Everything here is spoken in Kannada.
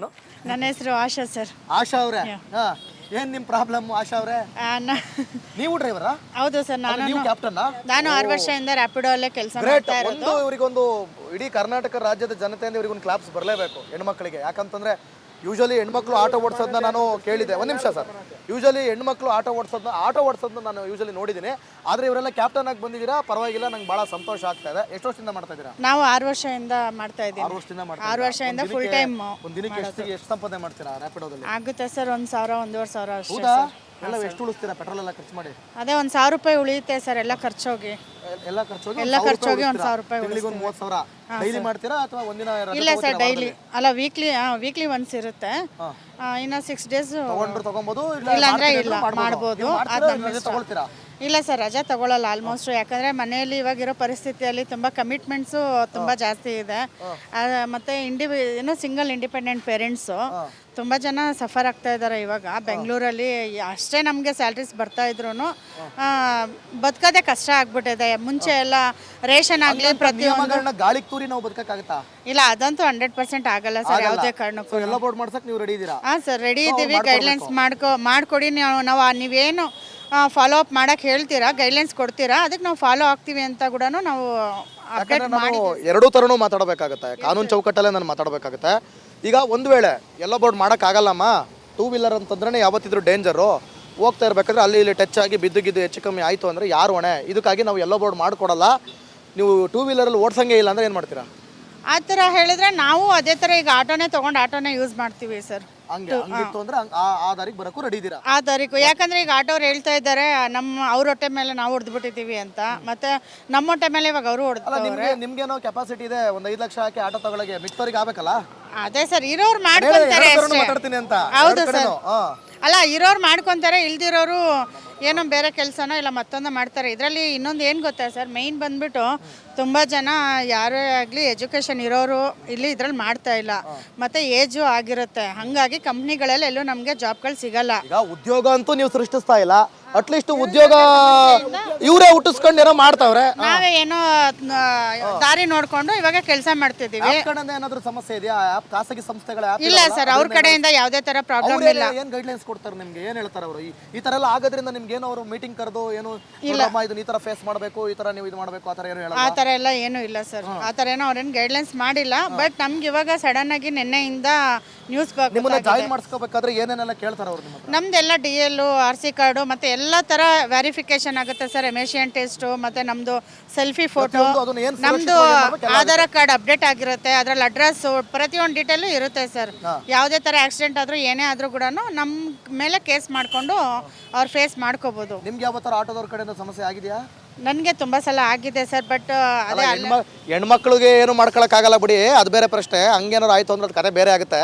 ಹೆಸರೇನು? ನನ್ನ ಹೆಸರು ಆಶಾ ಸರ್. ಆಶಾ ಅವರೇ, ಏನ್ ನಿಮ್ ಪ್ರಾಬ್ಲಮ್ ಆಶಾ ಅವರೇ? ನೀವು ಡ್ರೈವರಾ? ಹೌದು ಸರ್, ನೀವು ಕ್ಯಾಪ್ಟನ್ನಾ? ನಾನು 6 ವರ್ಷದಿಂದ ರ್ಯಾಪಿಡೋ ಅಲ್ಲೇ ಕೆಲಸ ಗ್ರೇಟ್. ಮಾಡ್ತಾ ಇರೋದು. ಇವರಿಗೊಂದು ಇಡೀ ಕರ್ನಾಟಕ ರಾಜ್ಯದ ಜನತೆಯಿಂದ ಇವರಿಗೊಂದು ಕ್ಲಾಪ್ಸ್ ಬರಲೇಬೇಕು ಹೆಣ್ಮಕ್ಳಿಗೆ. ಯಾಕಂತಂದ್ರೆ ಯೂಶಲಿ ಹೆಣ್ಮಕ್ಳು ಆಟೋ ಓಡಿಸೋದನ್ನ ನಾನು ಕೇಳಿದ್ದೆ. ಒಂದು ನಿಮಿಷ ಸರ್. ಯೂಶಲಿ ಹೆಣ್ಮಕ್ಳು ಆಟೋ ಓಡಿಸೋದನ್ನ ನಾನು ಯೂಶಲಿ ನೋಡಿದ್ದೀನಿ. ಆದರೆ ಇವರೆಲ್ಲ ಕ್ಯಾಪ್ಟನ್ ಆಗಿ ಬಂದಿದ್ದೀರಾ, ಪರವಾಗಿಲ್ಲ, ನಂಗೆ ಭಾಳ ಸಂತೋಷ ಆಗ್ತಾ ಇದೆ. ಎಷ್ಟು ವರ್ಷದಿಂದ ಮಾಡ್ತಾ ಇದ್ದೀರಾ? ನಾವು 6 ವರ್ಷದಿಂದ ಮಾಡ್ತಾ ಇದ್ದೀವಿ. 6 ವರ್ಷದಿಂದ 6 ವರ್ಷದಿಂದ ಫುಲ್ ಟೈಮ್. ಒಂದು ದಿನಕ್ಕೆ ಎಷ್ಟು ಸಂಪಾದನೆ ಮಾಡ್ತೀರಾ ರ್ಯಾಪಿಡೋದಲ್ಲಿ? ಆಗುತ್ತೆ ಸರ್, 1,000 1,500 ಅಷ್ಟೇ ಹೌದಾ? ಸರ್. ಎಲ್ಲ ಎಷ್ಟು ಉಳಿಸ್ತೀರಾ ಪೆಟ್ರೋಲ್ ಎಲ್ಲ ಖರ್ಚು ಮಾಡಿ? ಅದೇ 1,000 ರೂಪಾಯಿ ಉಳಿಯುತ್ತೆ ಸರ್, ಎಲ್ಲ ಖರ್ಚೋಗಿ. ಎಲ್ಲ ಖರ್ಚೋಗಿ 1,000 ರೂಪಾಯಿ ತಿಂಗಳಿಗೆ ಒಂದು 30,000 ಡೈಲಿ ಮಾಡ್ತೀರಾ ಅಥವಾ ಒಂದಿನ? ಇಲ್ಲ ಸರ್, ಡೈಲಿ ಅಲ್ಲ, ವೀಕ್ಲಿ ಒನ್ಸ್ ಇರುತ್ತೆ. ಇನ್ನು 6 ಡೇಸ್ ತಗೊಬೋದು, ಇಲ್ಲ ಅಂದ್ರೆ ಇಲ್ಲ ಮಾಡ್ಬೋದು. ತಗೊಳ್ತೀರಾ? ಇಲ್ಲ ಸರ್, ರಜಾ ತಗೊಳ್ಳಲ್ಲ ಆಲ್ಮೋಸ್ಟ್. ಯಾಕಂದ್ರೆ ಮನೆಯಲ್ಲಿ ಇವಾಗಿರೋ ಪರಿಸ್ಥಿತಿಯಲ್ಲಿ ತುಂಬ ಕಮಿಟ್ಮೆಂಟ್ಸು ತುಂಬ ಜಾಸ್ತಿ ಇದೆ. ಮತ್ತೆ ಸಿಂಗಲ್ ಇಂಡಿಪೆಂಡೆಂಟ್ ಪೇರೆಂಟ್ಸು ತುಂಬ ಜನ ಸಫರ್ ಆಗ್ತಾ ಇದ್ದಾರೆ ಇವಾಗ ಬೆಂಗಳೂರಲ್ಲಿ. ಅಷ್ಟೇ ನಮಗೆ ಸ್ಯಾಲ್ರೀಸ್ ಬರ್ತಾ ಇದ್ರು ಬದುಕೋದೇ ಕಷ್ಟ ಆಗ್ಬಿಟ್ಟಿದೆ. ಮುಂಚೆ ಎಲ್ಲ ರೇಷನ್ ಆಗಲಿ ಪ್ರತಿಯೊಂದು ಗಾಳಿಗೆ ತೂರಿ ನಾವು ಬದುಕಕ್ಕಾಗತ್ತಾ? ಇಲ್ಲ, ಅದಂತೂ 100% ಆಗಲ್ಲ ಸರ್, ಯಾವುದೇ ಕಾರಣಕ್ಕೂ. ಎಲ್ಲ ಬೋರ್ಡ್ ಮಾಡ್ಸಕ್ ನೀವು ರೆಡಿ ಇದ್ದೀರಾ? ಹಾಂ ಸರ್, ರೆಡಿ ಇದ್ದೀವಿ. ಗೈಡ್ಲೈನ್ಸ್ ಮಾಡ್ಕೊಡಿ. ನೀವೇನು ಫಾಲೋ ಅಪ್ ಮಾಡಕ್ಕೆ ಹೇಳ್ತೀರಾ, ಗೈಡ್ಲೈನ್ಸ್ ಕೊಡ್ತೀರಾ, ಅದಕ್ಕೆ ನಾವು ಫಾಲೋ ಆಗ್ತೀವಿ ಅಂತ ಕೂಡ ನಾವು ಅಪ್ಡೇಟ್ ಮಾಡಿ. ಎರಡೂ ಥರನೂ ಮಾತಾಡಬೇಕಾಗತ್ತೆ, ಕಾನೂನು ಚೌಕಟ್ಟಲ್ಲೇ ನಾನು ಮಾತಾಡಬೇಕಾಗತ್ತೆ. ಈಗ ಒಂದು ವೇಳೆ ಎಲ್ಲ ಬೋರ್ಡ್ ಮಾಡೋಕ್ಕಾಗಲ್ಲಮ್ಮ, 2 ವೀಲರ್ ಅಂತಂದ್ರೆ ಯಾವತ್ತಿದ್ರು ಡೇಂಜರು. ಹೋಗ್ತಾ ಇರ್ಬೇಕಾದ್ರೆ ಅಲ್ಲಿ ಇಲ್ಲಿ ಟಚ್ ಆಗಿ ಬಿದ್ದು ಹೆಚ್ಚು ಕಮ್ಮಿ ಆಯಿತು ಅಂದರೆ ಯಾರು ಹೊಣೆ? ಇದಕ್ಕಾಗಿ ನಾವು ಎಲ್ಲ ಬೋರ್ಡ್ ಮಾಡಿಕೊಡಲ್ಲ. ನೀವು 2 ವೀಲರಲ್ಲಿ ಓಡಿಸಂಗೆ ಇಲ್ಲ ಅಂದರೆ ಏನು ಮಾಡ್ತೀರಾ? ಆ ಥರ ಹೇಳಿದ್ರೆ ನಾವು ಅದೇ ಥರ ಈಗ ಆಟೋನೇ ಯೂಸ್ ಮಾಡ್ತೀವಿ ಸರ್. ಹಂಗಿತ್ತು ಅಂದ್ರೆ ಆ ದಾರಿಗೆ ಬರೋಕ್ಕೂ ರೆಡಿ ಇದ್ದೀರಾ? ಆ ದಾರಿಗೂ. ಯಾಕಂದ್ರೆ ಈಗ ಆಟೋರು ಹೇಳ್ತಾ ಇದ್ದಾರೆ ಅವ್ರ ಹೊಟ್ಟೆ ಮೇಲೆ ನಾವು ಹೊಡೆದ್ಬಿಟ್ಟಿದ್ದೀವಿ ಅಂತ. ಮತ್ತೆ ನಮ್ಮ ಹೊಟ್ಟೆ ಮೇಲೆ ಇವಾಗ ಅವರು ಹೊಡೆದ್ರೆ ನಿಮ್ಗೇನೋ ಕೆಪಾಸಿಟಿ ಇದೆ, ಒಂದು 5 ಲಕ್ಷ ಹಾಕಿ ಆಟೋ ತಗೊಳಗೆ ಮಿಕ್ತವ್ರಿಗೆ ಆಗ್ಬೇಕಲ್ಲ? ಅದೇ ಸರ್, ಇರೋರು ಮಾಡ್ಕೊಂತಾರೆ ಅಷ್ಟೇ. ಮಾತಾಡ್ತೀನಿ ಅಂತ. ಹೌದು ಸರ್, ಅಲ್ಲ, ಇರೋರು ಮಾಡ್ಕೊಂತಾರೆ, ಇಲ್ದಿರೋರು ಏನೋ ಬೇರೆ ಕೆಲಸನೋ ಇಲ್ಲ ಮತ್ತೊಂದು ಮಾಡ್ತಾರೆ. ಇದರಲ್ಲಿ ಇನ್ನೊಂದು ಏನು ಗೊತ್ತಾ ಸರ್, ಮೇಯ್ನ್ ಬಂದ್ಬಿಟ್ಟು ತುಂಬ ಜನ ಯಾರೇ ಆಗಲಿ ಎಜುಕೇಷನ್ ಇರೋರು ಇಲ್ಲಿ ಇದ್ರಲ್ಲಿ ಮಾಡ್ತಾ ಇಲ್ಲ. ಮತ್ತೆ ಏಜು ಆಗಿರುತ್ತೆ, ಹಾಗಾಗಿ ಕಂಪ್ನಿಗಳೆಲ್ಲ ಎಲ್ಲೂ ನಮಗೆ ಜಾಬ್ಗಳು ಸಿಗಲ್ಲ. ಈಗ ಉದ್ಯೋಗ ಅಂತೂ ನೀವು ಸೃಷ್ಟಿಸ್ತಾ ಇಲ್ಲ, ಅಟ್ಲೀಸ್ಟ್ ಉದ್ಯೋಗ ಇವರೇ ಹುಟ್ಟಿಸ್ಕೊಂಡು ಏನೋ ಮಾಡ್ತಾವ್ರೆ. ನಾವೇ ಏನೋ ದಾರಿ ನೋಡ್ಕೊಂಡು ಇವಾಗ ಕೆಲಸ ಮಾಡ್ತಿದ್ದೀವಿ. ಏನಾದ್ರೂ ಸಮಸ್ಯೆ ಇದೆಯಾ? ಖಾಸಗಿ ಸಂಸ್ಥೆಗಳ ಇಲ್ಲ ಸರ್, ಅವ್ರ ಕಡೆಯಿಂದ ಯಾವುದೇ ತರ ಪ್ರಾಬ್ಲಮ್ ಇಲ್ಲ. ಏನ್ ಗೈಡ್ಲೈನ್ಸ್ ಕೊಡ್ತಾರೆ ನಿಮ್ಗೆ? ಏನ್ ಹೇಳ್ತಾರೆ ಅವರು? ಈ ತರ ಎಲ್ಲ ಆಗೋದ್ರಿಂದ ನಿಮ್ಗೆ ಏನೋ ಅವರು ಮೀಟಿಂಗ್ ಕರೆದು ಏನು ಇದನ್ನ ಈ ತರ ಫೇಸ್ ಮಾಡಬೇಕು, ಈ ತರ ನೀವು ಇದು ಮಾಡಬೇಕು, ಆ ತರ ಏನು ಹೇಳಲ್ಲ? ಆ ತರ ಎಲ್ಲ ಏನು ಇಲ್ಲ ಸರ್, ಆ ತರ ಏನೋ ಅವ್ರೇನು ಗೈಡ್ಲೈನ್ಸ್ ಮಾಡಿಲ್ಲ. ಬಟ್ ನಮ್ಗೆ ಇವಾಗ ಸಡನ್ ಆಗಿ ನಿನ್ನೆಯಿಂದ ನ್ಯೂಸ್ ನಿಮ್ಮನ್ನ ಜಾಯಿನ್ ಮಾಡಿಸ್ಕೋಬೇಕಾದ್ರೆ ಏನೇನೆಲ್ಲ ಕೇಳ್ತಾರೆ ಅವರು? ನಮ್ದೆಲ್ಲ DL, RC ಕಾರ್ಡು ಮತ್ತೆ ಎಲ್ಲ ತರ ವೆರಿಫಿಕೇಶನ್ ಆಗುತ್ತೆ ಸರ್. ಎಮಿಷನ್ ಟೆಸ್ಟ್ ಮತ್ತೆ ನಮ್ದು ಸೆಲ್ಫಿ ಫೋಟೋ, ನಮ್ದು ಆಧಾರ್ ಕಾರ್ಡ್ ಅಪ್ಡೇಟ್ ಆಗಿರುತ್ತೆ, ಅದ್ರಲ್ಲಿ ಅಡ್ರೆಸ್ ಪ್ರತಿಯೊಂದು ಡೀಟೇಲು ಇರುತ್ತೆ ಸರ್. ಯಾವುದೇ ತರ ಆಕ್ಸಿಡೆಂಟ್ ಆದ್ರೂ ಏನೇ ಆದ್ರೂ ಕೂಡ ನಮ್ಮ ಮೇಲೆ ಕೇಸ್ ಮಾಡ್ಕೊಂಡು ಅವ್ರು ಫೇಸ್ ಮಾಡ್ಕೋಬಹುದು. ನಿಮ್ಗೆ ಯಾವ ತರ ಆಟೋದವ್ರ ಕಡೆಯಿಂದ ಸಮಸ್ಯೆ ಆಗಿದೆಯಾ? ನನಗೆ ತುಂಬಾ ಸಲ ಆಗಿದೆ ಸರ್. ಬಟ್ ಅದೇ ಹೆಣ್ಮಕ್ಳಿಗೆ ಏನು ಮಾಡ್ಕೊಳಕ್ಕಾಗಲ್ಲ ಬಿಡಿ, ಅದು ಬೇರೆ ಪ್ರಶ್ನೆ. ಹಂಗೇನಾರು ಆಯ್ತು ಅಂದ್ರೆ ಅದು ಕತೆ ಬೇರೆ ಆಗುತ್ತೆ.